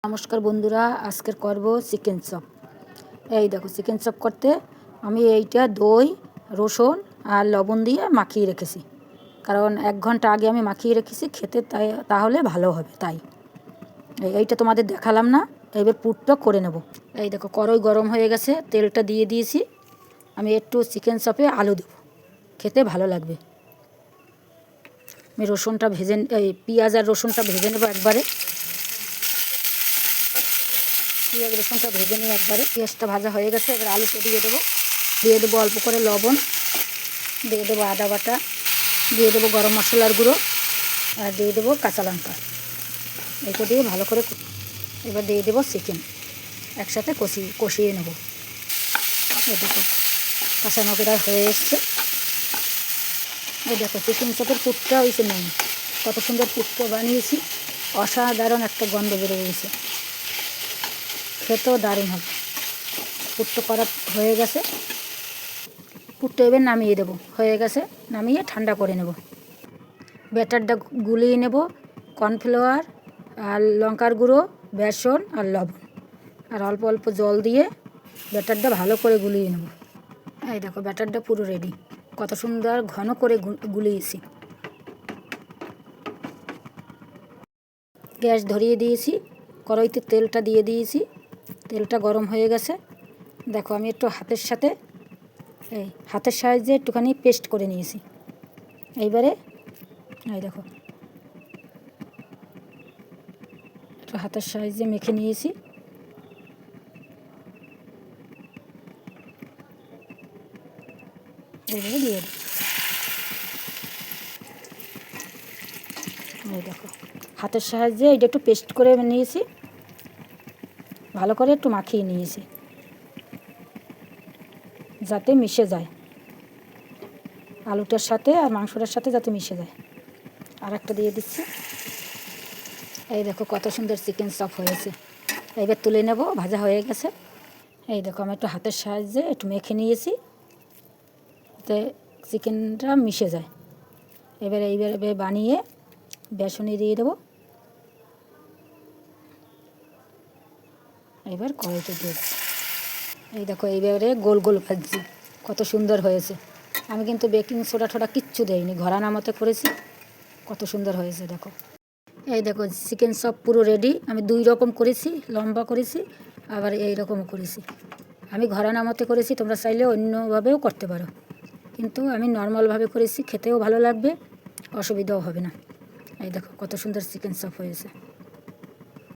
নমস্কার বন্ধুরা, আজকের করব চিকেন চপ। এই দেখো, চিকেন চপ করতে আমি এইটা দই, রসুন আর লবণ দিয়ে মাখিয়ে রেখেছি, কারণ 1 ঘন্টা আগে আমি মাখিয়ে রেখেছি, খেতে তাহলে ভালো হবে। তাই এইটা তোমাদের দেখালাম না। এবার পুরটা করে নেব। এই দেখো, কড়াই গরম হয়ে গেছে, তেলটা দিয়ে দিয়েছি। আমি একটু চিকেন চপে আলু দেবো, খেতে ভালো লাগবে। আমি রসুনটা ভেজে, পেঁয়াজ আর রসুনটা ভেজে নেবো একবারে। পেঁয়াজ রসুনটা ভেজে নিয়ে একবারে, পেঁয়াজটা ভাজা হয়ে গেছে। এবার আলুটা দিয়ে দেবো অল্প করে লবণ, দিয়ে দেবো আদা বাটা, দিয়ে দেবো গরম মশলার গুঁড়ো, আর দিয়ে দেবো কাঁচা লঙ্কা। এটা দিয়ে ভালো করে এবার দিয়ে দেবো চিকেন, একসাথে কষিয়ে নেব। এই দেখো, কষানো প্রায় হয়ে এসছে। এই দেখো, চিকেন চপের পুরটা হয়েছে নেই, কত সুন্দর পুরটা বানিয়েছি। অসাধারণ একটা গন্ধ বেরোয় গেছে, খেতেও দারুণ হবে। পুরটা করা হয়ে গেছে, পুরটা এবার নামিয়ে দেবো। হয়ে গেছে, নামিয়ে ঠান্ডা করে নেব। ব্যাটারটা গুলিয়ে নেব, কর্নফ্লাওয়ার আর লঙ্কার গুঁড়ো, বেসন আর লবণ, আর অল্প অল্প জল দিয়ে ব্যাটারটা ভালো করে গুলিয়ে নেব। এই দেখো, ব্যাটারটা পুরো রেডি। কত সুন্দর ঘন করে গুলিয়েছি। গ্যাস ধরিয়ে দিয়েছি, কড়াইতে তেলটা দিয়ে দিয়েছি। তেলটা গরম হয়ে গেছে। দেখো, আমি একটু হাতের সাহায্যে একটুখানি পেস্ট করে নিয়েছি। এইবারে এই দেখো, একটু হাতের সাহায্যে মেখে নিয়েছি। এইভাবে দিয়ে দিই। এই দেখো, হাতের সাহায্যে এটা একটু পেস্ট করে নিয়েছি, ভালো করে একটু মাখিয়ে নিয়েছি, যাতে মিশে যায় আলুটার সাথে আর মাংসটার সাথে, যাতে মিশে যায়। আর একটা দিয়ে দিচ্ছি। এই দেখো, কত সুন্দর চিকেন চপ হয়েছে। এবার তুলে নেব, ভাজা হয়ে গেছে। এই দেখো, আমি একটু হাতের সাহায্যে একটু মেখে নিয়েছি, যাতে চিকেনটা মিশে যায়। এইভাবে বানিয়ে বেসনে দিয়ে দেবো। এবার কড়াইতে দিয়ে দেবো। এই দেখো, এইবারে গোল গোল ভাজছি, কত সুন্দর হয়েছে। আমি কিন্তু বেকিং সোডা টোডা কিচ্ছু দেইনি, ঘরানা মতো করেছি, কত সুন্দর হয়েছে। দেখো, এই দেখো, চিকেন চপ পুরো রেডি। আমি 2 রকম করেছি, লম্বা করেছি, আবার এই রকম করেছি। আমি ঘরানা মতো করেছি, তোমরা চাইলে অন্যভাবেও করতে পারো, কিন্তু আমি নর্মালভাবে করেছি, খেতেও ভালো লাগবে, অসুবিধাও হবে না। এই দেখো, কত সুন্দর চিকেন চপ হয়েছে।